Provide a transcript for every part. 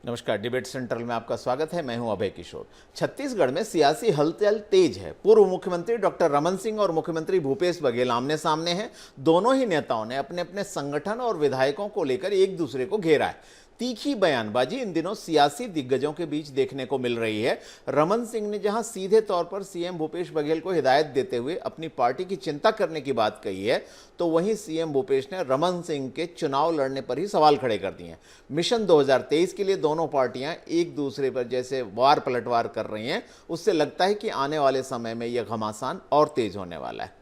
नमस्कार, debate central में आपका स्वागत है। मैं हूं अभय किशोर। छत्तीसगढ़ में सियासी हलचल तेज है। पूर्व मुख्यमंत्री डॉक्टर रमन सिंह और मुख्यमंत्री भूपेश बघेल आमने सामने हैं। दोनों ही नेताओं ने अपने अपने संगठन और विधायकों को लेकर एक दूसरे को घेरा है। तीखी बयानबाजी इन दिनों सियासी दिग्गजों के बीच देखने को मिल रही है। रमन सिंह ने जहां सीधे तौर पर सीएम भूपेश बघेल को हिदायत देते हुए अपनी पार्टी की चिंता करने की बात कही है, तो वहीं सीएम भूपेश ने रमन सिंह के चुनाव लड़ने पर ही सवाल खड़े कर दिए हैं। मिशन 2023 के लिए दोनों पार्टियां एक दूसरे पर जैसे वार पलटवार कर रही हैं, उससे लगता है कि आने वाले समय में यह घमासान और तेज होने वाला है।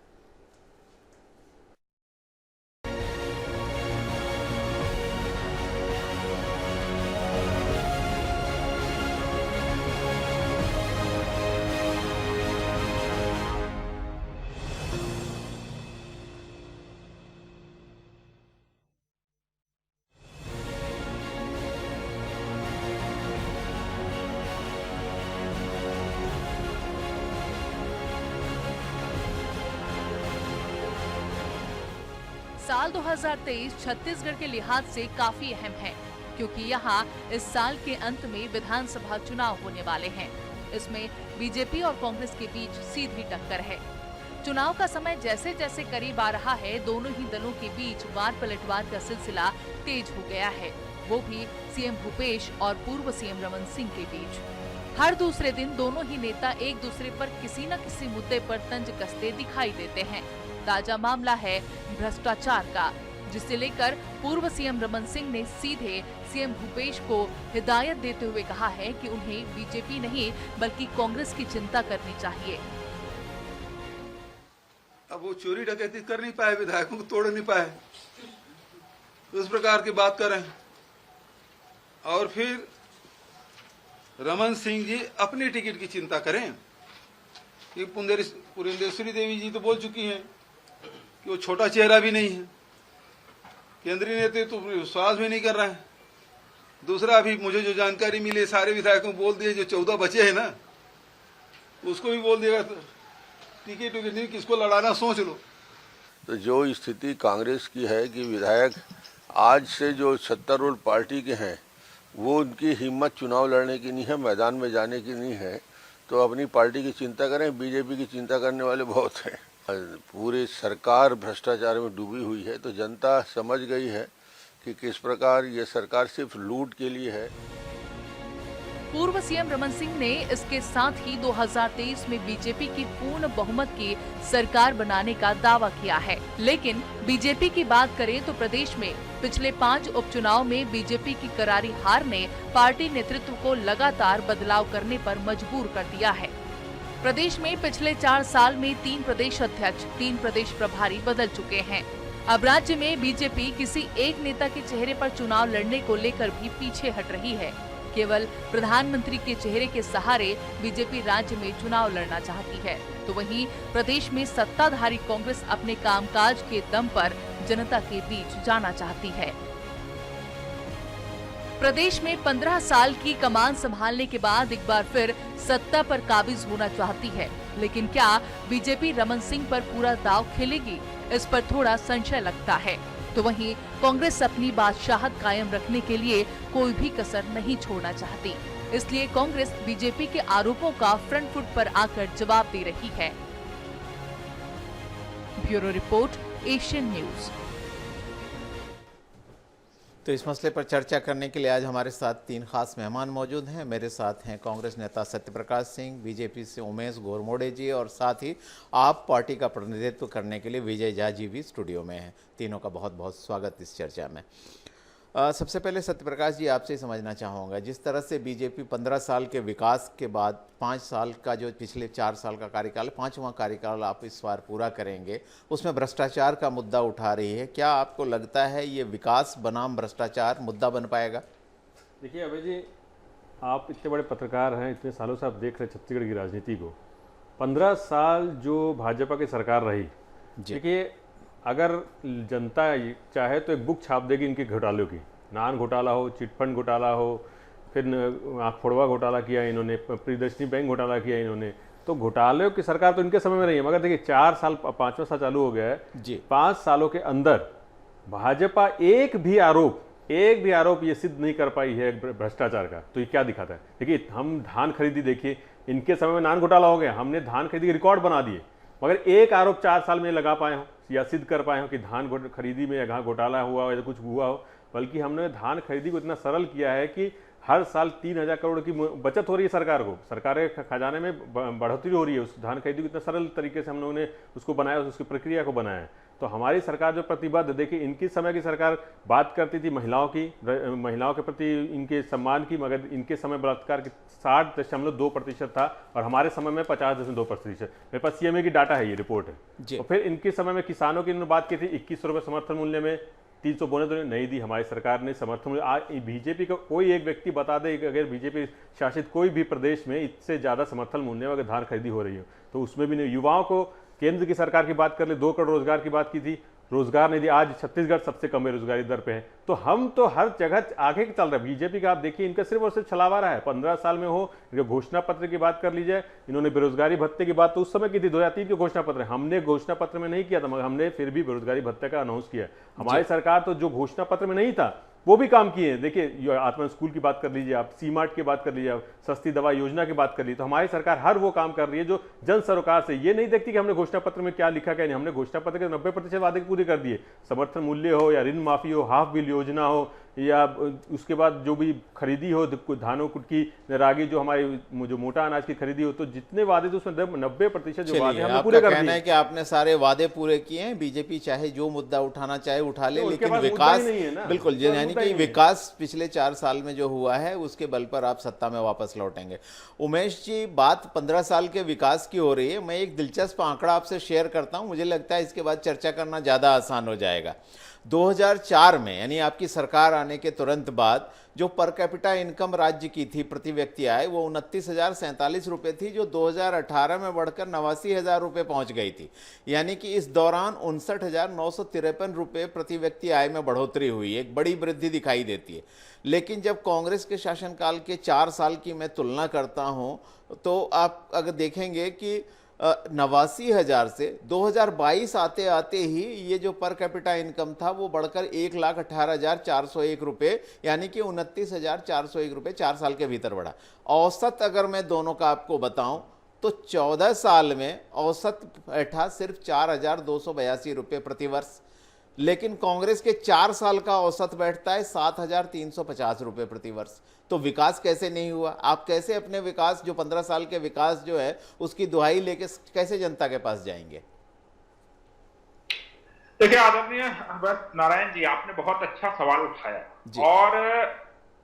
साल 2023 छत्तीसगढ़ के लिहाज से काफी अहम है, क्योंकि यहाँ इस साल के अंत में विधानसभा चुनाव होने वाले हैं। इसमें बीजेपी और कांग्रेस के बीच सीधी टक्कर है। चुनाव का समय जैसे जैसे करीब आ रहा है, दोनों ही दलों के बीच वार पलटवार का सिलसिला तेज हो गया है, वो भी सीएम भूपेश और पूर्व सीएम रमन सिंह के बीच। हर दूसरे दिन दोनों ही नेता एक दूसरे पर किसी न किसी मुद्दे पर तंज कसते दिखाई देते हैं। ताजा मामला है भ्रष्टाचार का, जिसे लेकर पूर्व सीएम रमन सिंह ने सीधे सीएम भूपेश को हिदायत देते हुए कहा है कि उन्हें बीजेपी नहीं बल्कि कांग्रेस की चिंता करनी चाहिए। अब वो चोरी डकैती कर नहीं पाए, विधायकों को तोड़ नहीं पाए, उस प्रकार की बात करें। और फिर रमन सिंह जी अपनी टिकट की चिंता करें। ये पुरंदेश्वरी देवी जी तो बोल चुकी हैं कि वो छोटा चेहरा भी नहीं है, केंद्रीय नेतृत्व तो विश्वास भी नहीं कर रहा है। दूसरा, अभी मुझे जो जानकारी मिली, सारे विधायकों को बोल दिए, जो 14 बचे हैं ना, उसको भी बोल दिएगा टिकट नहीं, किसको लड़ाना सोच लो। तो जो स्थिति कांग्रेस की है कि विधायक आज से जो 70 रोल पार्टी के हैं, वो उनकी हिम्मत चुनाव लड़ने की नहीं है, मैदान में जाने की नहीं है, तो अपनी पार्टी की चिंता करें। बीजेपी की चिंता करने वाले बहुत हैं। पूरी सरकार भ्रष्टाचार में डूबी हुई है, तो जनता समझ गई है कि किस प्रकार ये सरकार सिर्फ लूट के लिए है। पूर्व सीएम रमन सिंह ने इसके साथ ही 2023 में बीजेपी की पूर्ण बहुमत की सरकार बनाने का दावा किया है। लेकिन बीजेपी की बात करें तो प्रदेश में पिछले 5 उपचुनाव में बीजेपी की करारी हार ने पार्टी नेतृत्व को लगातार बदलाव करने पर मजबूर कर दिया है। प्रदेश में पिछले 4 साल में 3 प्रदेश अध्यक्ष, 3 प्रदेश प्रभारी बदल चुके हैं। अब राज्य में बीजेपी किसी एक नेता के चेहरे पर चुनाव लड़ने को लेकर भी पीछे हट रही है। केवल प्रधानमंत्री के चेहरे के सहारे बीजेपी राज्य में चुनाव लड़ना चाहती है, तो वहीं प्रदेश में सत्ताधारी कांग्रेस अपने कामकाज के दम पर जनता के बीच जाना चाहती है। प्रदेश में 15 साल की कमान संभालने के बाद एक बार फिर सत्ता पर काबिज होना चाहती है, लेकिन क्या बीजेपी रमन सिंह पर पूरा दांव खेलेगी, इस पर थोड़ा संशय लगता है। तो वहीं कांग्रेस अपनी बादशाहत कायम रखने के लिए कोई भी कसर नहीं छोड़ना चाहती, इसलिए कांग्रेस बीजेपी के आरोपों का फ्रंट फुट पर आकर जवाब दे रही है। Bureau report, Asian news. तो इस मसले पर चर्चा करने के लिए आज हमारे साथ 3 खास मेहमान मौजूद हैं। मेरे साथ हैं कांग्रेस नेता सत्यप्रकाश सिंह, बीजेपी से उमेश गोरमोडे जी, और साथ ही आप पार्टी का प्रतिनिधित्व करने के लिए विजय झा जी भी स्टूडियो में हैं। तीनों का बहुत बहुत स्वागत इस चर्चा में। सबसे पहले सत्यप्रकाश जी, आपसे समझना चाहूँगा, जिस तरह से बीजेपी 15 साल के विकास के बाद 5 साल का जो पिछले 4 साल का कार्यकाल, 5वां कार्यकाल आप इस बार पूरा करेंगे, उसमें भ्रष्टाचार का मुद्दा उठा रही है। क्या आपको लगता है ये विकास बनाम भ्रष्टाचार मुद्दा बन पाएगा? देखिए अभय जी, आप इतने बड़े पत्रकार हैं, इतने सालों से आप देख रहे हैं छत्तीसगढ़ की राजनीति को। 15 साल जो भाजपा की सरकार रही, देखिए अगर जनता चाहे तो एक बुक छाप देगी इनके घोटालों की। नान घोटाला हो, चिटफंड घोटाला हो, फिर फोड़वा घोटाला किया इन्होंने, प्रियदर्शनी बैंक घोटाला किया इन्होंने, तो घोटालों की सरकार तो इनके समय में रही है। मगर देखिए 4 साल, 5वां साल चालू हो गया है जी। 5 सालों के अंदर भाजपा एक भी आरोप एक भी आरोप ये सिद्ध नहीं कर पाई है भ्रष्टाचार का, तो ये क्या दिखाता है? देखिए, हम धान खरीदी, देखिए इनके समय में नान घोटाला हो गया, हमने धान खरीदी के रिकॉर्ड बना दिए, मगर एक आरोप 4 साल में लगा पाए हो या सिद्ध कर पाए हो कि धान खरीदी में या घोटाला हुआ हो या कुछ हुआ हो। बल्कि हमने धान खरीदी को इतना सरल किया है कि हर साल 3,000 करोड़ की बचत हो रही है सरकार को, सरकार के खजाने में बढ़ोतरी हो रही है। उस धान खरीदी को इतना सरल तरीके से हम लोगों ने उसको बनाया, उसकी प्रक्रिया को बनाया है। तो हमारी सरकार जो प्रतिबद्ध, देखिए इनकी समय की सरकार बात करती थी महिलाओं के प्रति इनके सम्मान की, मगर इनके समय बलात्कार की 60.2% था और हमारे समय में 50.2%। मेरे पास सीएमए की डाटा है, ये रिपोर्ट है। तो फिर इनके समय में किसानों की इन्होंने बात की थी 2100 रुपये समर्थन मूल्य में, 300 बोनस तो नहीं दी हमारी सरकार ने समर्थन मूल्य। आज बीजेपी का कोई एक व्यक्ति बता दे कि अगर बीजेपी शासित कोई भी प्रदेश में इससे ज़्यादा समर्थन मूल्य में अगर धान खरीदी हो रही हो, तो उसमें भी नहीं। युवाओं को केंद्र की सरकार की बात कर ले, 2 करोड़ रोजगार की बात की थी, रोजगार नहीं दिया। आज छत्तीसगढ़ सबसे कम बेरोजगारी दर पे है। तो हम तो हर जगह आगे चल रहे हैं। बीजेपी का आप देखिए, इनका सिर्फ और सिर्फ छलावा रहा है। 15 साल में हो, घोषणा पत्र की बात कर लीजिए, इन्होंने बेरोजगारी भत्ते की बात तो उस समय की थी, 2003 के घोषणा पत्र। हमने घोषणा पत्र में नहीं किया था, मगर हमने फिर भी बेरोजगारी भत्ते का अनाउंस किया। हमारी सरकार तो जो घोषणा पत्र में नहीं था वो भी काम किए हैं। देखिए, आत्मा स्कूल की बात कर लीजिए आप, सी-मार्ट की बात कर लीजिए आप, सस्ती दवा योजना की बात कर लीजिए। तो हमारी सरकार हर वो काम कर रही है जो जन सरोकार से, ये नहीं देखती कि हमने घोषणा पत्र में क्या लिखा क्या नहीं। हमने घोषणा पत्र के 90% वादे पूरे कर दिए। समर्थन मूल्य हो या ऋण माफी हो, हाफ बिल योजना हो, या उसके बाद जो भी खरीदी हो, धानों कुटकी रागी, जो हमारी जो मोटा अनाज की खरीदी हो, तो जितने वादे थे उसमें 90% जो वादे हमने पूरे कर दिए। कहना है कि आपने सारे वादे पूरे किए हैं। बीजेपी चाहे जो मुद्दा उठाना चाहे उठा ले, लेकिन पास विकास मुद्दा ही नहीं है ना। बिल्कुल, यानी कि विकास पिछले 4 साल में जो हुआ है उसके बल पर आप सत्ता में वापस लौटेंगे। उमेश जी, बात 15 साल के विकास की हो रही है। मैं एक दिलचस्प आंकड़ा आपसे शेयर करता हूं, मुझे लगता है इसके बाद चर्चा करना ज्यादा आसान हो जाएगा। 2004 में, यानी आपकी सरकार आने के तुरंत बाद, जो पर कैपिटा इनकम राज्य की थी, प्रति व्यक्ति आय, वो 29,047 रुपये थी, जो 2018 में बढ़कर 89,000 रुपये पहुंच गई थी। यानी कि इस दौरान 59,953 रुपये प्रति व्यक्ति आय में बढ़ोतरी हुई, एक बड़ी वृद्धि दिखाई देती है। लेकिन जब कांग्रेस के शासनकाल के 4 साल की मैं तुलना करता हूं, तो आप अगर देखेंगे कि 89,000 से 2022 आते आते ही ये जो पर कैपिटा इनकम था वो बढ़कर 1,18,401 रुपये, यानी कि 29,401 रुपये 4 साल के भीतर बढ़ा। औसत अगर मैं दोनों का आपको बताऊं तो 14 साल में औसत बैठा सिर्फ 4,282 रुपये प्रति वर्ष, लेकिन कांग्रेस के 4 साल का औसत बैठता है 7,350 रुपये प्रति वर्ष। तो विकास कैसे नहीं हुआ? आप कैसे अपने विकास, जो 15 साल के विकास जो है, उसकी दुहाई लेके कैसे जनता के पास जाएंगे? देखिए आदरणीय नारायण जी, आपने बहुत अच्छा सवाल उठाया। और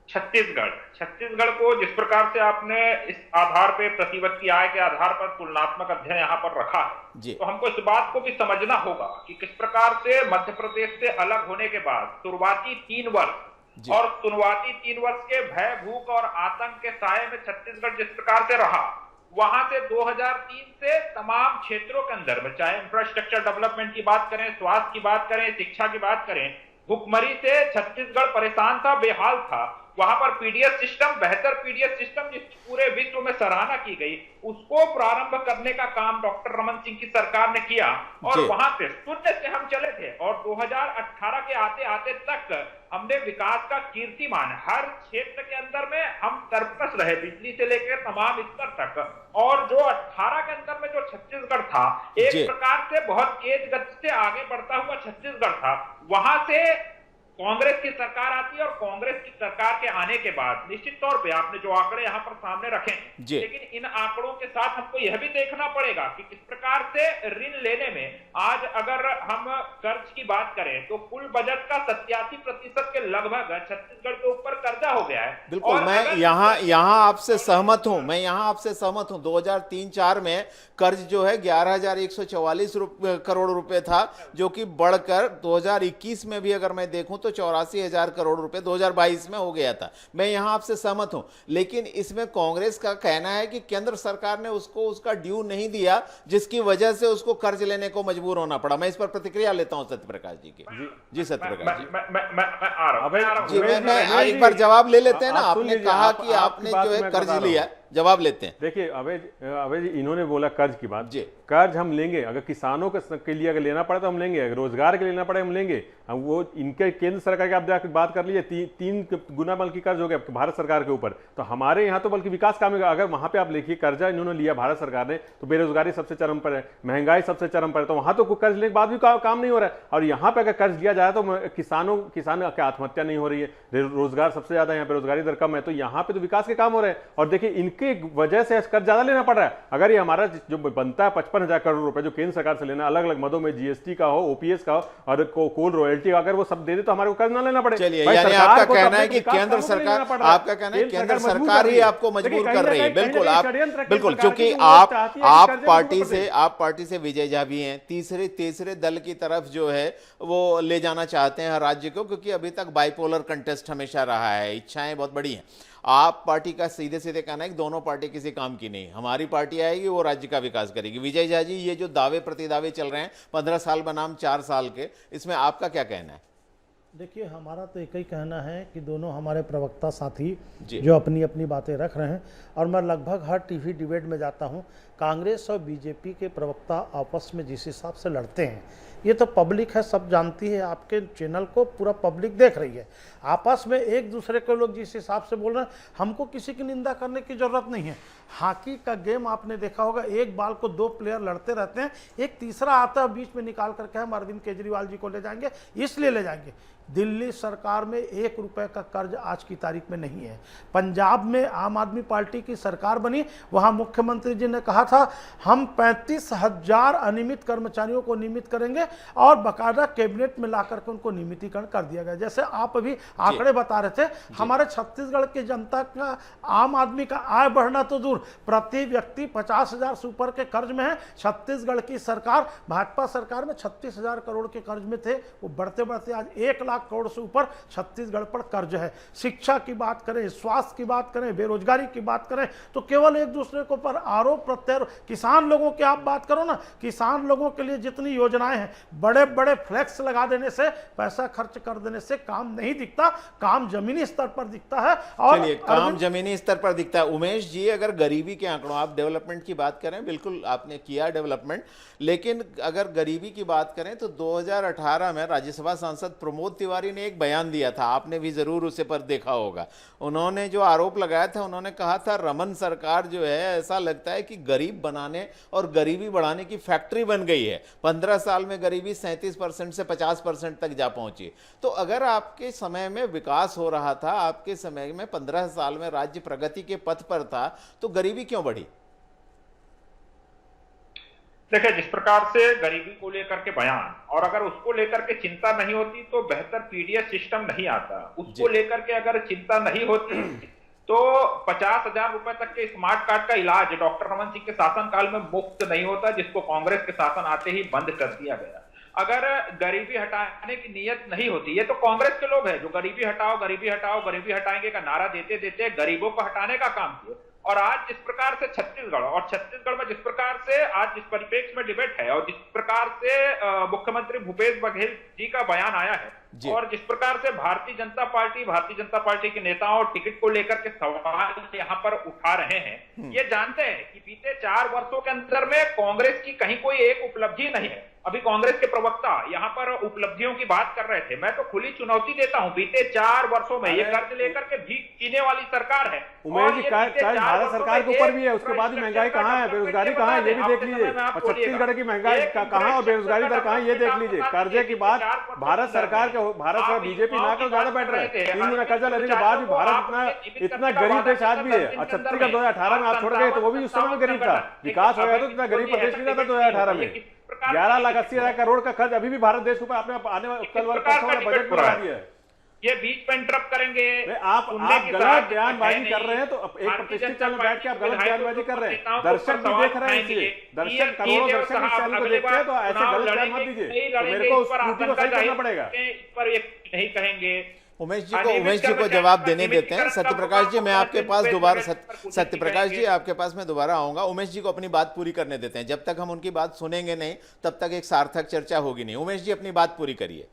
छत्तीसगढ़ को जिस प्रकार से आपने इस आधार पे प्रतिवर्ती आय के आधार पर तुलनात्मक अध्ययन यहाँ पर रखा है, तो हमको इस बात को भी समझना होगा कि किस प्रकार से मध्य प्रदेश से अलग होने के बाद शुरुआती 3 वर्ष और शुरुआती 3 वर्ष के भय, भूख और आतंक के साये में छत्तीसगढ़ जिस प्रकार से रहा, वहां से 2003 से तमाम क्षेत्रों के अंदर में, चाहे इंफ्रास्ट्रक्चर डेवलपमेंट की बात करें, स्वास्थ्य की बात करें, शिक्षा की बात करें, भुखमरी से छत्तीसगढ़ परेशान था, बेहाल था। वहां पर पीडीएस सिस्टम, बेहतर पीडीएस सिस्टम जिस पूरे विश्व में सराहना की गई, उसको प्रारंभ करने का काम डॉक्टर रमन सिंह की सरकार ने किया। और वहां से शून्य से हम चले थे और 2018 के आते आते तक हमने विकास का कीर्तिमान, हर क्षेत्र के अंदर में हम सरप्लस रहे, बिजली से लेकर तमाम स्तर तक। और जो 18 के अंदर में जो छत्तीसगढ़ था, एक प्रकार से बहुत तेज गति से आगे बढ़ता हुआ छत्तीसगढ़ था। वहां से कांग्रेस की सरकार आती है और कांग्रेस की सरकार के आने के बाद निश्चित तौर पे आपने जो आंकड़े यहाँ पर सामने रखे, लेकिन इन आंकड़ों के साथ हमको यह भी देखना पड़ेगा कि किस प्रकार से ऋण लेने में, आज अगर हम कर्ज की बात करें तो कुल बजट का 87% के लगभग छत्तीसगढ़ के ऊपर कर्जा हो गया है। बिल्कुल, मैं यहाँ आपसे सहमत हूँ, 2003-4 में कर्ज जो है 11,144 करोड़ रुपए था, जो कि बढ़कर 2021 में भी अगर मैं देखूं तो 84,000 करोड़ रुपए 2022 में हो गया था। मैं यहां आपसे सहमत हूं, लेकिन इसमें कांग्रेस का कहना है कि केंद्र सरकार ने उसको उसका ड्यू नहीं दिया, जिसकी वजह से उसको कर्ज लेने को मजबूर होना पड़ा। मैं इस पर प्रतिक्रिया लेता हूं सत्यप्रकाश जी की। जी सत्यप्रकाश जी, मैं एक बार जवाब ले लेते हैं ना। आपने कहा कि आपने जो है कर्ज लिया, जवाब लेते हैं। देखिए अभय जी, इन्होंने बोला कर्ज की बात जी। कर्ज हम लेंगे, अगर किसानों के लिए अगर लेना पड़े तो हम लेंगे, अगर रोजगार के लिए लेना पड़े हम लेंगे। हम वो इनके केंद्र सरकार की आप जाकर बात कर लीजिए, 3 गुना बल्कि कर्ज हो गया भारत सरकार के ऊपर। तो हमारे यहाँ तो बल्कि विकास काम है। अगर वहां पे आप देखिए कर्जा इन्होंने लिया भारत सरकार ने, तो बेरोजगारी सबसे चरम पर है, महंगाई सबसे चरम पर है, तो वहां तो कर्ज लेने के बाद भी काम नहीं हो रहा है। और यहाँ पे अगर कर्ज लिया जाए तो किसान की आत्महत्या नहीं हो रही है, रोजगार सबसे ज्यादा यहाँ पे रोजगारी दर कम है, तो यहाँ पे तो विकास के काम हो रहे हैं। और देखिए इनके वजह से कर्ज ज्यादा लेना पड़ रहा है। अगर ये हमारा जो बनता है 55,000 करोड़ रुपए जो केंद्र सरकार से लेना, अलग अलग मदों में जीएसटी का हो, ओपीएस का हो और कोल रॉयल्टी, अगर वो सब दे दे तो हमारे को कर्ज ना लेना पड़े। चलिए, भाई यानी सरकार आपका को तो कहना अपने है कि विकास केंद्र कामों के लिए सरकार, लेना पड़ रहा है। आपका कहना है केंद्र मजबूर सरकार कर ही रही है। आपको देखिए, मजबूर कहीं कर ना रही है। कहीं बिल्कुल, षड्यंत्र है केंद्र बिल्कुल, सरकार क्योंकि की, वो आप चाहती है कि कर्ज पार्टी से विजय झा भी हैं, तीसरे दल की तरफ जो है वो ले जाना चाहते हैं हर राज्य को, क्योंकि अभी तक बाइपोलर कंटेस्ट हमेशा रहा है, इच्छाएं बहुत बड़ी हैं। आप पार्टी का सीधे सीधे कहना है कि दोनों पार्टी किसी काम की नहीं, हमारी पार्टी आएगी वो राज्य का विकास करेगी। विजय झा जी, ये जो दावे प्रतिदावे चल रहे हैं 15 साल बनाम 4 साल के, इसमें आपका क्या कहना है? देखिए, हमारा तो एक ही कहना है कि दोनों हमारे प्रवक्ता साथी जी। जो अपनी अपनी बातें रख रहे हैं, और मैं लगभग हर टीवी डिबेट में जाता हूं, कांग्रेस और बीजेपी के प्रवक्ता आपस में जिस हिसाब से लड़ते हैं, ये तो पब्लिक है, सब जानती है, आपके चैनल को पूरा पब्लिक देख रही है। आपस में एक दूसरे को लोग जिस हिसाब से बोल रहे हैं, हमको किसी की निंदा करने की जरूरत नहीं है। हॉकी का गेम आपने देखा होगा, एक बाल को 2 प्लेयर लड़ते रहते हैं, एक तीसरा आता है बीच में निकाल करके हम अरविंद केजरीवाल जी को ले जाएंगे, इसलिए ले जाएंगे। दिल्ली सरकार में 1 रुपए का कर्ज आज की तारीख में नहीं है। पंजाब में आम आदमी पार्टी की सरकार बनी, वहां मुख्यमंत्री जी ने कहा था हम 35,000 अनियमित कर्मचारियों को नियमित करेंगे, और बाकायदा कैबिनेट में ला करके उनको नियमितीकरण कर दिया गया। जैसे आप अभी आंकड़े बता रहे थे, हमारे छत्तीसगढ़ की जनता का, आम आदमी का आय बढ़ना तो दूर, प्रति व्यक्ति 50,000 से ऊपर के कर्ज में है। छत्तीसगढ़ की सरकार, भाजपा सरकार में 36,000 करोड़ के कर्ज में थे, वो बढ़ते बढ़ते आज 1 लाख करोड़ से ऊपर छत्तीसगढ़ पर कर्ज है। शिक्षा की बात करें, स्वास्थ्य की बात करें, बेरोजगारी की बात करें, तो केवल एक दूसरे को पर आरोप प्रत्यारोप। किसान लोगों की आप बात करो ना, किसान लोगों के लिए जितनी योजनाएं हैं, बड़े बड़े फ्लैक्स लगा देने से, पैसा खर्च कर देने से काम नहीं दिखता, काम जमीनी स्तर पर दिखता है। और चलिए, काम जमीनी स्तर पर दिखता है। उमेश जी, अगर गरीबी के आंकड़ों, आप डेवलपमेंट की बात करें, बिल्कुल आपने किया डेवलपमेंट, लेकिन अगर गरीबी की बात करें तो 2018 में राज्यसभा सांसद प्रमोद तिवारी ने एक बयान दिया था, आपने भी जरूर उसे पर देखा होगा। उन्होंने जो आरोप लगाया था, उन्होंने कहा था रमन सरकार जो है, ऐसा लगता है कि गरीब बनाने और गरीबी बढ़ाने की फैक्ट्री बन गई है। 15 साल में गरीबी 37% से 50% तक जा पहुंची। तो अगर आपके समय में विकास हो रहा था, आपके समय में 15 साल में राज्य प्रगति के पथ पर था, तो गरीबी क्यों बढ़ी? देखिए, जिस प्रकार से गरीबी को लेकर के बयान, और अगर उसको लेकर के चिंता नहीं होती तो बेहतर पीडीएस सिस्टम नहीं आता। उसको लेकर के अगर चिंता नहीं होती तो 50,000 रुपए तक के स्मार्ट कार्ड का इलाज डॉक्टर रमन सिंह के शासनकाल में मुफ्त नहीं होता, जिसको कांग्रेस के शासन आते ही बंद कर दिया गया। अगर गरीबी हटाने की नीयत नहीं होती, ये तो कांग्रेस के लोग हैं जो गरीबी हटाओ गरीबी हटाओ गरीबी हटाएंगे का नारा देते देते गरीबों को हटाने का काम किए। और आज जिस प्रकार से छत्तीसगढ़ में जिस प्रकार से आज जिस परिप्रेक्ष्य में डिबेट है, और जिस प्रकार से मुख्यमंत्री भूपेश बघेल जी का बयान आया है, और जिस प्रकार से भारतीय जनता पार्टी के नेताओं टिकट को लेकर के सवाल यहाँ पर उठा रहे हैं, ये जानते हैं कि बीते 4 वर्षों के अंदर में कांग्रेस की कहीं कोई एक उपलब्धि नहीं है। अभी कांग्रेस के प्रवक्ता यहाँ पर उपलब्धियों की बात कर रहे थे, मैं तो खुली चुनौती देता हूँ, बीते 4 वर्षों में ये कर्ज लेकर के भीख पीने वाली सरकार है। उमेश जी, कर्ज भारत सरकार के ऊपर भी है, उसके बाद भी महंगाई कहाँ है, बेरोजगारी कहाँ है, ये भी देख लीजिए। और छत्तीसगढ़ की महंगाई कहाँ और बेरोजगारी दर कहाँ है, ये देख लीजिए। कर्जे की बात भारत सरकार बीजेपी ना कर ज्यादा बैठ रहे हैं। 3 गुना कर्जा लेने के बाद भी भारत इतना गरीब देश आज भी है। और छत्तीसगढ़ 2018 में आप छोड़ गए तो वो भी उस समय में गरीब था। विकास हो गया तो इतना गरीब प्रदेश नहीं था 2018 में। 11,80,000 करोड़ का खर्च अभी भी भारत देश के ऊपर आपने आने वाले बजट में दिया है। ये बीच में इंटरप्ट करेंगे। आप गलत बयानबाजी कर रहे हैं, तो एक प्रतिष्ठित चैनल में बैठ के आप गलत बयानबाजी कर रहे हैं। दर्शक भी देख रहे हैं इसे, करोड़ों दर्शक इस चैनल को देखते हैं, तो ऐसे गलत बयान मत दीजिए। तो मेरे को उस त्रुटि को सही करना पड़ेगा। पर ये नहीं कहेंगे। उमेश जी को जवाब देने देते हैं। सत्यप्रकाश जी, मैं आपके पास दोबारा सत्यप्रकाश जी आपके पास मैं दोबारा आऊंगा। उमेश जी को अपनी बात पूरी करने देते हैं। जब तक हम उनकी बात सुनेंगे नहीं, तब तक एक सार्थक चर्चा होगी नहीं। उमेश जी, अपनी बात पूरी करिए।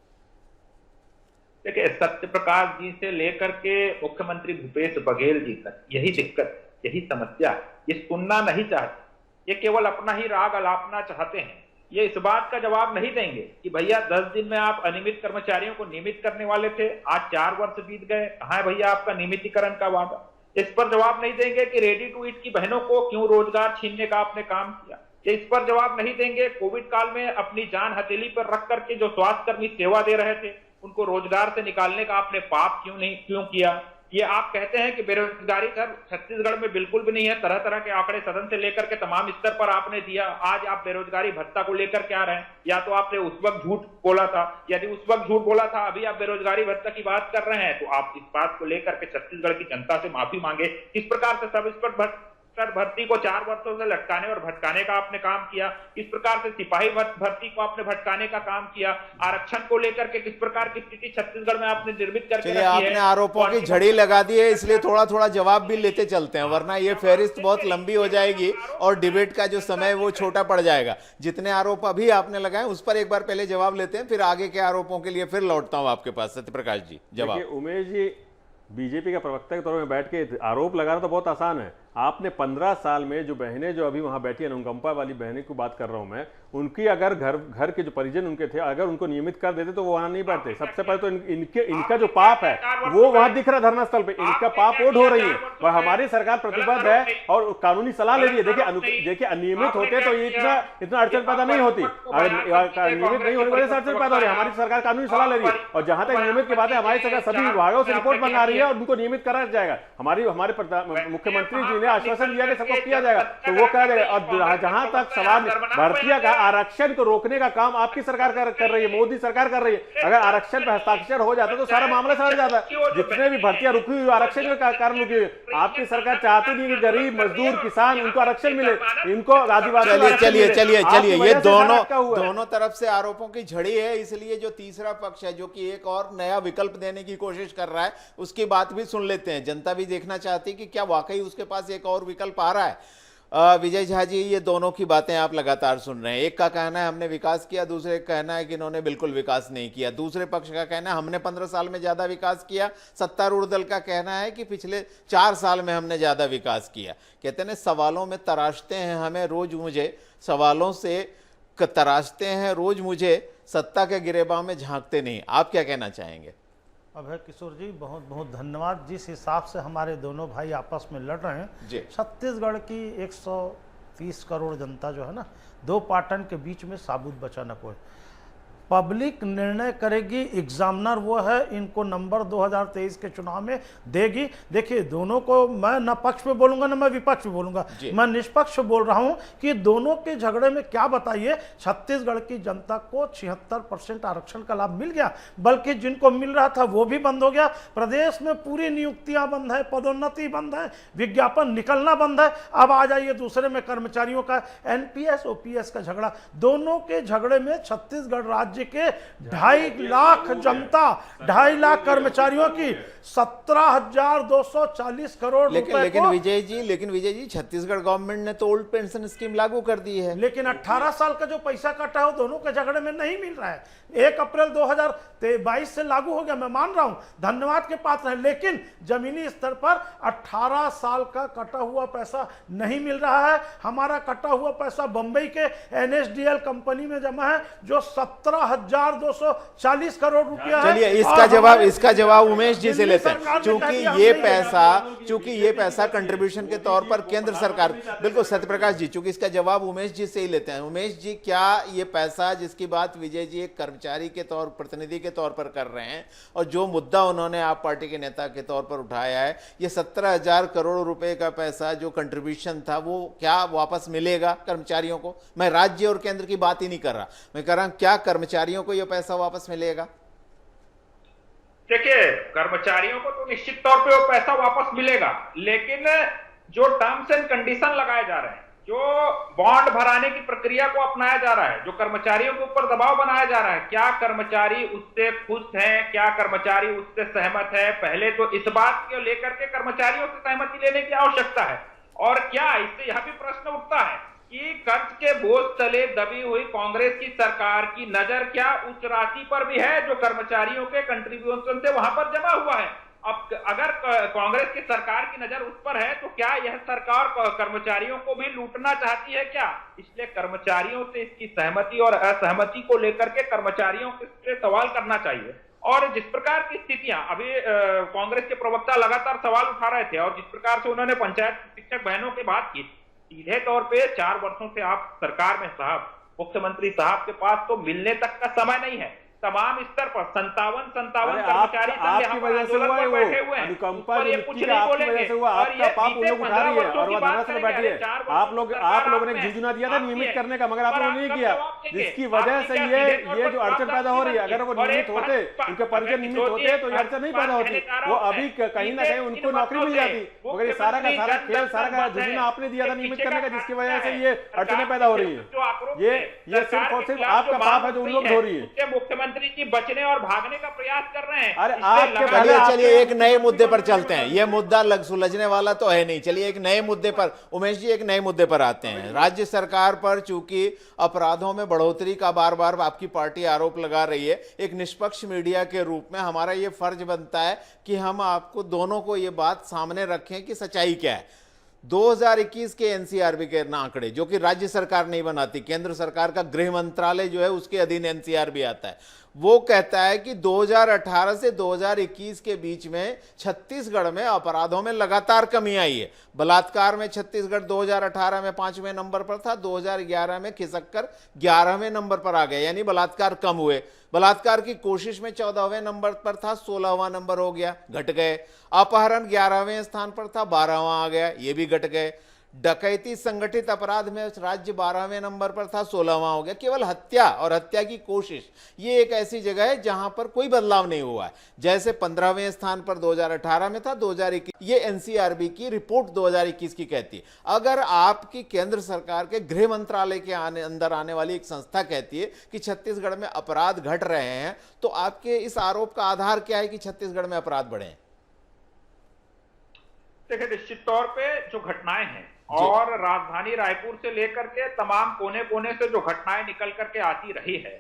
देखिए, सत्यप्रकाश जी से लेकर के मुख्यमंत्री भूपेश बघेल जी तक यही दिक्कत है यही समस्या। ये सुनना नहीं चाहते, ये केवल अपना ही राग अलापना चाहते हैं। ये इस बात का जवाब नहीं देंगे कि भैया 10 दिन में आप अनियमित कर्मचारियों को नियमित करने वाले थे, आज 4 वर्ष बीत गए, कहां है भैया आपका नियमितीकरण का वादा? इस पर जवाब नहीं देंगे कि रेडी टू ईट की बहनों को क्यों रोजगार छीनने का आपने काम किया। ये इस पर जवाब नहीं देंगे कोविड काल में अपनी जान हथेली पर रख करके जो स्वास्थ्यकर्मी सेवा दे रहे थे उनको रोजगार से निकालने का आपने पाप क्यों किया। ये आप कहते हैं कि बेरोजगारी दर छत्तीसगढ़ में बिल्कुल भी नहीं है, तरह तरह के आंकड़े सदन से लेकर के तमाम स्तर पर आपने दिया। आज आप बेरोजगारी भत्ता को लेकर के आ रहे हैं, या तो आपने उस वक्त झूठ बोला था, यदि उस वक्त झूठ बोला था अभी आप बेरोजगारी भत्ता की बात कर रहे हैं, तो आप इस बात को लेकर के छत्तीसगढ़ की जनता से माफी मांगे। किस प्रकार से सब इंस्पेक्टर भर्ती को 4 वर्षों से लटकाने और भटकाने का आपने काम किया, किस प्रकार से सिपाही भर्ती को आपने भटकाने का काम किया, आरक्षण को लेकर के किस प्रकार की स्थिति छत्तीसगढ़ में आपने निर्मित करके रखी है। आपने आरोपों की झड़ी लगा दी है, इसलिए थोड़ा थोड़ा जवाब भी लेते चलते हैं, वरना ये फहरिस्त बहुत लंबी हो जाएगी और डिबेट का जो समय वो छोटा पड़ जाएगा। जितने आरोप अभी आपने लगाए उस पर एक बार पहले जवाब लेते हैं, फिर आगे के आरोपों के लिए फिर लौटता हूं आपके पास। सत्यप्रकाश जी जवाब। उमेश जी, बीजेपी का प्रवक्ता के तौर में बैठ के आरोप लगाना तो बहुत आसान है। आपने 15 साल में जो बहनें जो अभी वहां बैठी हैं, अनुकंपा वाली बहनें की बात कर रहा हूं मैं, उनकी अगर घर के जो परिजन उनके थे अगर उनको नियमित कर देते तो वो वहां नहीं बैठते। सबसे पहले तो इनका जो पाप है वो वहां दिख रहा है धरना स्थल पे, इनका पाप ओढ़ हो रही है और हमारी सरकार प्रतिबद्ध है और कानूनी सलाह ले रही है। देखिए अनियमित होते तो इतना अड़चन पैदा नहीं होती, अगर नियमित नहीं होने की वजह से अड़चन पैदा हो रही है। हमारी सरकार कानूनी सलाह ले रही है और जहां तक नियमित की बात है, हमारी सरकार सभी विभागों से रिपोर्ट मंगा रही है और उनको नियमित करा जाएगा। हमारे मुख्यमंत्री जी ने आश्वासन दिया कि सबको किया जाएगा, तो वो कह रहे हैं। और जहां तक सवाल भर्तियां का, आरक्षण को रोकने का काम आपकी सरकार कर रही है, मोदी सरकार कर रही है। अगर आरक्षण पर हस्ताक्षर हो जाता तो सारा मामला समझ जाता है। जितने भी भर्तियां रुकी हुई आरक्षण के कारण रुकी हुई, आपकी सरकार चाहती नहीं कि गरीब मजदूर किसान उनको आरक्षण मिले, इनको आदिवासी। चलिए ये दोनों तरफ से आरोपों की झड़ी है, इसलिए जो तीसरा पक्ष है जो कि एक और नया विकल्प देने की कोशिश कर रहा है उसकी बात भी सुन लेते हैं। जनता भी देखना चाहती है कि क्या वाकई उसके पास एक और विकल्प आ रहा है। विजय झा जी, ये दोनों की बातें आप लगातार सुन रहे हैं। एक का कहना है हमने विकास किया, दूसरे का कहना है कि इन्होंने बिल्कुल विकास नहीं किया। दूसरे पक्ष का कहना है हमने 15 साल में ज्यादा विकास किया। सत्तारूढ़ दल का कहना है कि पिछले 4 साल में हमने ज्यादा विकास किया। कहते हैं सवालों में तराशते हैं हमें रोज, मुझे सवालों से तराशते हैं रोज, मुझे सत्ता के गिरेबान में झांकते नहीं। आप क्या कहना चाहेंगे? अभय किशोर जी, बहुत बहुत धन्यवाद। जिस हिसाब से हमारे दोनों भाई आपस में लड़ रहे हैं, छत्तीसगढ़ की 130 करोड़ जनता जो है ना, 2 पाटन के बीच में साबुत बचा न कोई। पब्लिक निर्णय करेगी, एग्जामिनर वो है, इनको नंबर 2023 के चुनाव में देगी। देखिए दोनों को मैं न पक्ष में बोलूंगा न मैं विपक्ष में बोलूंगा, मैं निष्पक्ष बोल रहा हूं कि दोनों के झगड़े में क्या बताइए, छत्तीसगढ़ की जनता को 76% आरक्षण का लाभ मिल गया, बल्कि जिनको मिल रहा था वो भी बंद हो गया। प्रदेश में पूरी नियुक्तियां बंद है, पदोन्नति बंद है, विज्ञापन निकलना बंद है। अब आ जाइए दूसरे में कर्मचारियों का एनपीएस ओपीएस का झगड़ा। दोनों के झगड़े में छत्तीसगढ़ राज्य के 2.5 लाख जनता, 2.5 लाख कर्मचारियों की 17,240 करोड़ रुपए। लेकिन विजय जी छत्तीसगढ़ गवर्नमेंट ने तो ओल्ड पेंशन स्कीम लागू कर दी है, लेकिन 18 साल का जो पैसा कटा है वो दोनों के झगड़े में नहीं मिल रहा है। 1 अप्रैल 2022 से लागू हो गया, मैं मान रहा हूं, धन्यवाद के पात्र है, लेकिन जमीनी स्तर पर 18 साल का कटा हुआ पैसा नहीं मिल रहा है। हमारा कटा हुआ पैसा बंबई के एनएसडीएल कंपनी में जमा है जो 17,240 करोड़ रुपया है। चलिए इसका जवाब उमेश जी से लेते हैं, चूंकि ये पैसा कंट्रीब्यूशन के तौर पर केंद्र सरकार, बिल्कुल सत्यप्रकाश जी, चूंकि इसका जवाब उमेश जी से ही लेते हैं। उमेश जी, क्या ये पैसा जिसकी बात विजय जी एक कर्मचारी के तौर, प्रतिनिधि के तौर पर कर रहे हैं और जो मुद्दा उन्होंने आप पार्टी के नेता के तौर पर उठाया है, ये 17,000 करोड़ रुपए का पैसा जो कंट्रीब्यूशन था वो क्या वापस मिलेगा कर्मचारियों को? मैं राज्य और केंद्र की बात ही नहीं कर रहा, मैं कह रहा हूं क्या कर्मचारियों को यह पैसा वापस मिलेगा? देखिए, कर्मचारियों को तो निश्चित तौर पे वो पैसा वापस मिलेगा, लेकिन जो टर्म्स एंड कंडीशन लगाए जा रहे हैं, जो बॉन्ड भराने की प्रक्रिया को अपनाया जा रहा है, जो कर्मचारियों के ऊपर दबाव बनाया जा रहा है, क्या कर्मचारी उससे खुश हैं, क्या कर्मचारी उससे सहमत है? पहले तो इस बात को लेकर के कर्मचारियों से सहमति लेने की आवश्यकता है। और क्या इससे यह भी प्रश्न उठता है कि कर्ज के बोझ तले दबी हुई कांग्रेस की सरकार की नजर क्या उच्च राशि पर भी है जो कर्मचारियों के कंट्रीब्यूशन से वहां पर जमा हुआ है? अब अगर कांग्रेस की सरकार की नजर उस पर है तो क्या यह सरकार कर्मचारियों को भी लूटना चाहती है क्या? इसलिए कर्मचारियों से इसकी सहमति और असहमति को लेकर के कर्मचारियों से सवाल करना चाहिए। और जिस प्रकार की स्थितियां अभी कांग्रेस के प्रवक्ता लगातार सवाल उठा रहे थे और जिस प्रकार से उन्होंने पंचायत शिक्षक बहनों की बात की, सीधे तौर पे 4 वर्षों से आप सरकार में साहब, मुख्यमंत्री साहब के पास तो मिलने तक का समय नहीं है। तमाम स्तर पर 57 कर्मचारी आपकी वजह से हुआ है वो अनुकंपा जो नियुक्ति का आपकी वजह से हुआ, आपका पाप उन लोग उठा रही है और वह धरना में बैठी है। आप लोगों ने झुंझुना दिया था नियमित करने का, मगर आप लोगों ने नहीं किया, जिसकी वजह से ये जो अड़चन पैदा हो रही है। अगर वो नियमित होते, उनके परिजन नियमित होते तो ये अड़चन नहीं पैदा होती। वो अभी कहीं ना कहीं उनको नौकरी मिल जाती, मगर ये सारा का सारा खेल, सारा का झुंझुना आपने दिया था नियमित करने का, जिसकी वजह से ये अड़चनें पैदा हो रही है। ये सिर्फ और सिर्फ आपका पाप है जो उन लोग धो रही है। मुख्यमंत्री जी बचने और भागने का प्रयास कर रहे हैं। अरे चलिए एक नए मुद्दे पर चलते हैं। ये मुद्दा सुलझने वाला तो है नहीं। चलिए एक नए मुद्दे पर, उमेश जी, एक नए मुद्दे पर आते हैं। राज्य सरकार पर चूंकि अपराधों में बढ़ोतरी का बार बार आपकी पार्टी आरोप लगा रही है, एक निष्पक्ष मीडिया के रूप में हमारा ये फर्ज बनता है कि हम आपको दोनों को ये बात सामने रखें कि सच्चाई क्या है। 2021 के एनसीआरबी के आंकड़े, जो कि राज्य सरकार नहीं बनाती, केंद्र सरकार का गृह मंत्रालय जो है उसके अधीन एनसीआरबी आता है, वो कहता है कि 2018 से 2021 के बीच में छत्तीसगढ़ में अपराधों में लगातार कमी आई है। बलात्कार में छत्तीसगढ़ 2018 में 5वें नंबर पर था, 2011 में खिसक कर 11वें नंबर पर आ गया, यानी बलात्कार कम हुए। बलात्कार की कोशिश में 14वें नंबर पर था, 16वां नंबर हो गया, घट गए। अपहरण 11वें स्थान पर था, 12वां आ गया, ये भी घट गए। डकैती संगठित अपराध में राज्य 12वें नंबर पर था, 16वां हो गया। केवल हत्या और हत्या की कोशिश, ये एक ऐसी जगह है जहां पर कोई बदलाव नहीं हुआ है। जैसे 15वें स्थान पर 2018 में था, 2021 ये एनसीआरबी की रिपोर्ट 2021 की कहती है। अगर आपकी केंद्र सरकार के गृह मंत्रालय के अंदर आने वाली एक संस्था कहती है कि छत्तीसगढ़ में अपराध घट रहे हैं, तो आपके इस आरोप का आधार क्या है कि छत्तीसगढ़ में अपराध बढ़े हैं? देखिए, निश्चित तौर पे जो घटनाएं हैं और राजधानी रायपुर से लेकर के तमाम कोने कोने से जो घटनाएं निकल करके आती रही है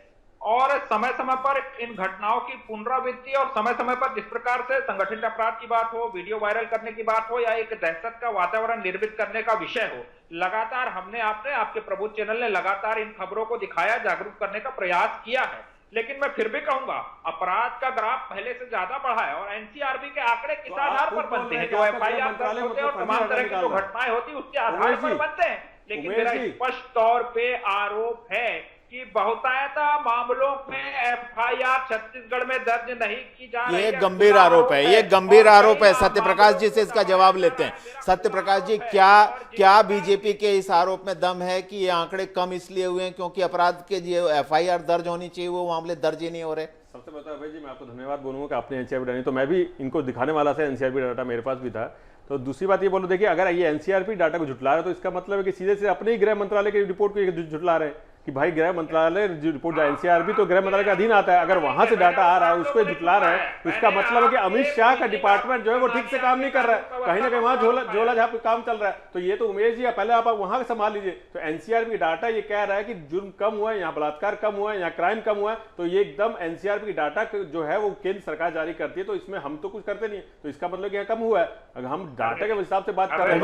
और समय समय पर इन घटनाओं की पुनरावृत्ति और समय समय पर जिस प्रकार से संगठित अपराध की बात हो, वीडियो वायरल करने की बात हो या एक दहशत का वातावरण निर्मित करने का विषय हो, लगातार हमने आपके प्रबुद्ध चैनल ने लगातार इन खबरों को दिखाया, जागरूक करने का प्रयास किया है। लेकिन मैं फिर भी कहूंगा, अपराध का ग्राफ पहले से ज्यादा बढ़ा है और एनसीआरबी के आंकड़े किस आधार पर बनते हैं? जो एफआईआर दर्ज होते हैं और तमाम तरह की जो घटनाएं होती है उसके आधार पर बनते हैं। लेकिन मेरा स्पष्ट तौर पे आरोप है कि बहुतायता मामलों में एफआईआर छत्तीसगढ़ में दर्ज नहीं की जा रही है। ये गंभीर आरोप है, ये गंभीर आरोप है। सत्यप्रकाश जी से इसका जवाब लेते हैं। सत्यप्रकाश जी, क्या बीजेपी के इस आरोप में दम है कि ये आंकड़े कम इसलिए हुए हैं क्योंकि अपराध के जो एफआईआर दर्ज होनी चाहिए वो मामले दर्ज ही नहीं हो रहे? सबसे पहले अभय जी, मैं आपको धन्यवाद बोलूंगा कि आपने एनसीआरबी डाली, तो मैं भी इनको दिखाने वाला था। एनसीआरबी डाटा मेरे पास भी था। तो दूसरी बात ये बोलो, देखिए, अगर ये एनसीआरबी डाटा को झुटला रहा है तो इसका मतलब है कि सीधे से अपने ही गृह मंत्रालय की रिपोर्ट को झुटला रहे हैं कि भाई गृह मंत्रालय रिपोर्ट, एनसीआरबी तो गृह मंत्रालय के अधीन आता है, अगर वहां से डाटा आ रहा है उसको झुटला रहे हैं तो इसका मतलब है कि अमित शाह का डिपार्टमेंट जो है वो ठीक से काम नहीं कर रहा है, कहीं ना कहीं वहां झोला झाप काम चल रहा है। तो ये तो उमेश जी, पहले आप वहां संभाल लीजिए। तो एनसीआरबी डाटा ये कह रहा है कि जुर्म कम हुआ है, यहाँ बलात्कार कम हुआ है, यहाँ क्राइम कम हुआ है, तो ये एकदम एनसीआरबी डाटा जो है वो केंद्र सरकार जारी करती है, तो इसमें हम तो कुछ करते नहीं है, तो इसका मतलब कि कम हुआ है। अगर हम डाटा के हिसाब से बात कर रहे हैं,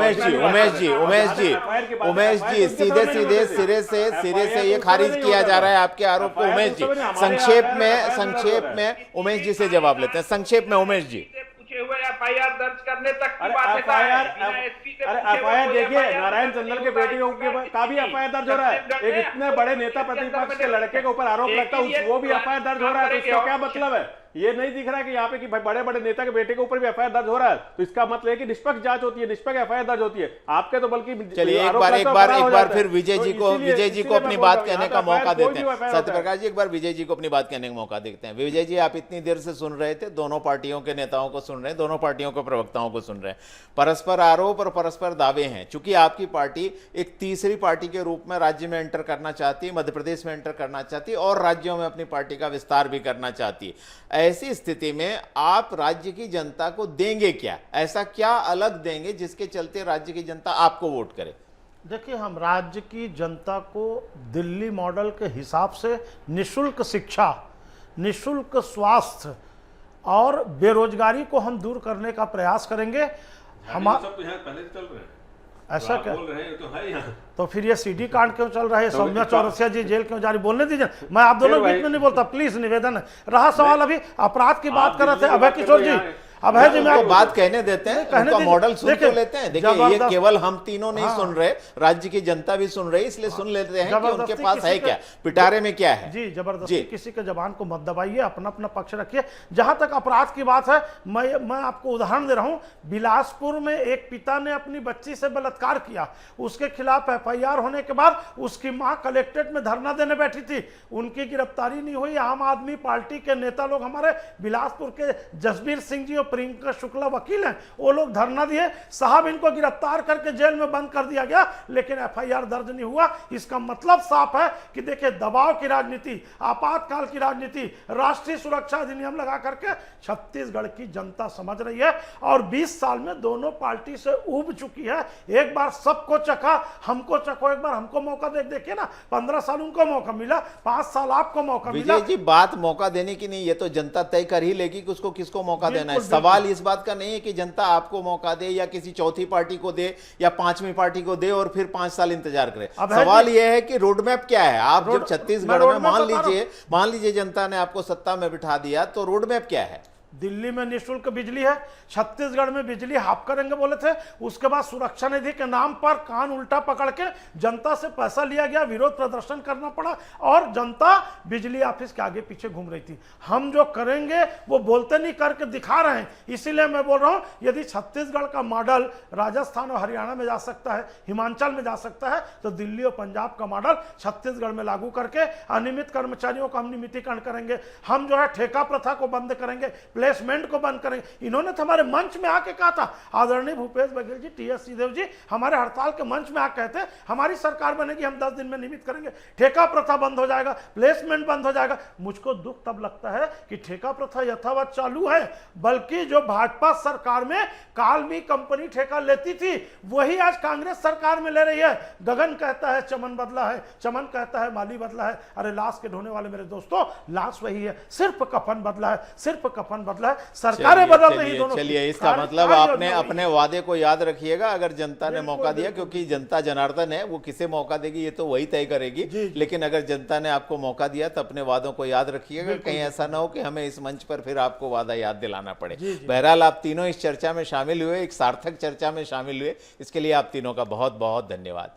उमेश जी सीधे सिरे से ये खारिज किया जा रहा है आपके आरोप को। उमेश जी, संक्षेप में उमेश जी से जवाब लेते हैं। संक्षेप में उमेश जी। पूछे हुए एफआईआर दर्ज करने तक की एफआईआर देखिए, नारायण चंदल के बेटे का भी एफआईआर दर्ज हो रहा है। एक इतने बड़े नेता प्रतिपक्ष के लड़के के ऊपर आरोप लगता है, वो भी एफआईआर दर्ज हो रहा है, तो इसका क्या मतलब है? ये नहीं दिख रहा है कि यहाँ पे कि भाई बड़े बड़े नेता के बेटे के ऊपर भी एफआईआर दर्ज हो रहा है, तो इसका मतलब है कि निष्पक्ष जांच होती है, निष्पक्ष एफआईआर दर्ज होती है। आपके तो बल्कि चलिए एक बार फिर विजय जी को अपनी बात कहने का मौका देते हैं। सत्यप्रकाश जी, एक बार विजय जी को अपनी बात कहने का मौका देते हैं। विजय जी, आप इतनी देर से सुन रहे थे, दोनों पार्टियों के नेताओं को सुन रहे हैं, दोनों पार्टियों के प्रवक्ताओं को सुन रहे हैं। परस्पर आरोप और परस्पर दावे हैं। चूंकि आपकी पार्टी एक तीसरी पार्टी के रूप में राज्य में एंटर करना चाहती है, मध्य प्रदेश में एंटर करना चाहती है और राज्यों में अपनी पार्टी का विस्तार भी करना चाहती है। ऐसी स्थिति में आप राज्य की जनता को देंगे क्या? ऐसा क्या अलग देंगे जिसके चलते राज्य की जनता आपको वोट करे? देखिए, हम राज्य की जनता को दिल्ली मॉडल के हिसाब से निःशुल्क शिक्षा, निःशुल्क स्वास्थ्य और बेरोजगारी को हम दूर करने का प्रयास करेंगे। हम सब यहाँ पहले से चल रहे हैं, ऐसा आप क्या? बोल रहे हैं तो है यहाँ। तो फिर ये सीडी कांड क्यों चल रहा है? तो सौम्या तो- चौरसिया जी जेल क्यों जा रही? बोलने दीजिए, मैं आप दोनों फिर बीच में नहीं बोलता, प्लीज निवेदन है। रहा सवाल अभी अपराध की बात आप कर रहे दिल्ली थे की अभय बात कर किशोर रहे जी। हैं। अभय जी मैं उनको बात कहने देते हैं, कहने उनका दीजिए। मॉडल सुन देखिए, तो लेते हैं। देखिए, ये जबरदस्त- केवल हम तीनों नहीं हाँ। सुन रहे, राज्य की जनता भी सुन रही, इसलिए सुन लेते हैं कि उनके जबरदस्ती पास किसी है के- क्या, पिटारे में क्या है। जी जबरदस्ती जी। किसी के जबान को मत दबाइए, अपना अपना पक्ष रखिए। जहां तक अपराध की बात है, मैं आपको उदाहरण दे रहा हूं। बिलासपुर में एक पिता ने अपनी बच्ची से बलात्कार किया, उसके खिलाफ एफआईआर होने के बाद उसकी मां कलेक्ट्रेट में धरना देने बैठी थी, उनकी गिरफ्तारी नहीं हुई। आम आदमी पार्टी के नेता लोग, हमारे बिलासपुर के जसबीर सिंह जी और प्रियंका शुक्ला वकील हैं, वो लोग धरना दिए, साहब इनको गिरफ्तार करके जेल में बंद कर दिया गया, लेकिन एफआईआर दर्ज नहीं हुआ। इसका मतलब साफ है कि देखिए, दबाव की राजनीति, आपातकाल की राजनीति, राष्ट्रीय सुरक्षा अधिनियम लगा करके छत्तीसगढ़ की जनता समझ रही है। और 20 साल में दोनों पार्टी से उब चुकी है। एक बार सबको चखा, हमको चखो, एक बार हमको मौका देखिए ना, 15 साल उनको मौका मिला, 5 साल आपको मौका मिला। विजय जी, बात मौका देने की नहीं, ये तो जनता तय कर ही लेगी कि उसको किसको मौका देना है। बिल्कुल, सवाल इस बात का नहीं है कि जनता आपको मौका दे या किसी चौथी पार्टी को दे या 5वीं पार्टी को दे और फिर 5 साल इंतजार करे। अब है सवाल जी- यह है कि रोडमैप क्या है। आप जब रोड- छत्तीसगढ़ मैं में रोडमैप बता रहा मान लीजिए जनता ने आपको सत्ता में बिठा दिया, तो रोडमैप क्या है? दिल्ली में निःशुल्क बिजली है, छत्तीसगढ़ में बिजली हाफ करेंगे बोले थे, उसके बाद सुरक्षा निधि के नाम पर कान उल्टा पकड़ के जनता से पैसा लिया गया, विरोध प्रदर्शन करना पड़ा और जनता बिजली ऑफिस के आगे पीछे घूम रही थी। हम जो करेंगे वो बोलते नहीं, करके दिखा रहे हैं। इसीलिए मैं बोल रहा हूं, यदि छत्तीसगढ़ का मॉडल राजस्थान और हरियाणा में जा सकता है, हिमाचल में जा सकता है, तो दिल्ली और पंजाब का मॉडल छत्तीसगढ़ में लागू करके अनियमित कर्मचारियों का हम नियमितीकरण करेंगे। हम जो है ठेका प्रथा को बंद करेंगे, प्लेसमेंट को बंद करेंगे। इन्होंने तो हमारे मंच में आके कहा था, आदरणीय भूपेश बघेल जी, टीएस सिंहदेव जी हमारे हड़ताल के मंच में आके कहते, हमारी सरकार बनेगी, हम 10 दिन में नियमित करेंगे, ठेका प्रथा बंद हो जाएगा, प्लेसमेंट बंद हो जाएगा। मुझको दुख तब लगता है कि ठेका प्रथा यथावत चालू है, बल्कि जो भाजपा सरकार में कालमी कंपनी ठेका लेती थी, वही आज कांग्रेस सरकार में ले रही है। गगन कहता है चमन बदला है, चमन कहता है माली बदला है। अरे लाश के ढोने वाले मेरे दोस्तों, लाश वही है, सिर्फ कफन बदला है, सिर्फ कफन बदला है, सरकारें बदल रही दोनों। चलिए, इसका मतलब आपने अपने वादे को याद रखिएगा। अगर जनता ने मौका दिया, क्योंकि जनता जनार्दन है, वो किसे मौका देगी ये तो वही तय करेगी। लेकिन अगर जनता ने आपको मौका दिया तो अपने वादों को याद रखिएगा, कहीं ऐसा ना हो कि हमें इस मंच पर फिर आपको वादा याद दिलाना पड़े। बहरहाल, आप तीनों इस चर्चा में शामिल हुए, एक सार्थक चर्चा में शामिल हुए, इसके लिए आप तीनों का बहुत बहुत धन्यवाद।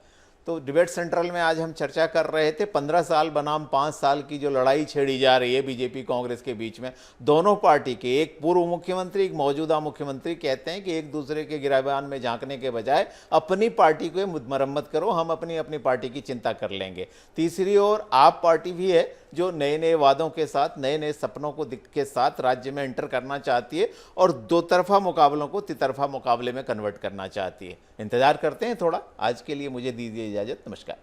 तो डिबेट सेंट्रल में आज हम चर्चा कर रहे थे 15 साल बनाम 5 साल की जो लड़ाई छेड़ी जा रही है बीजेपी कांग्रेस के बीच में। दोनों पार्टी के, एक पूर्व मुख्यमंत्री, एक मौजूदा मुख्यमंत्री कहते हैं कि एक दूसरे के गिराबान में झांकने के बजाय अपनी पार्टी को मरम्मत करो, हम अपनी अपनी पार्टी की चिंता कर लेंगे। तीसरी ओर आप पार्टी भी है जो नए नए वादों के साथ, नए नए सपनों को के साथ राज्य में एंटर करना चाहती है और दो तरफा मुकाबलों को तितरफा मुकाबले में कन्वर्ट करना चाहती है। इंतजार करते हैं थोड़ा। आज के लिए मुझे दीजिए इजाजत, नमस्कार।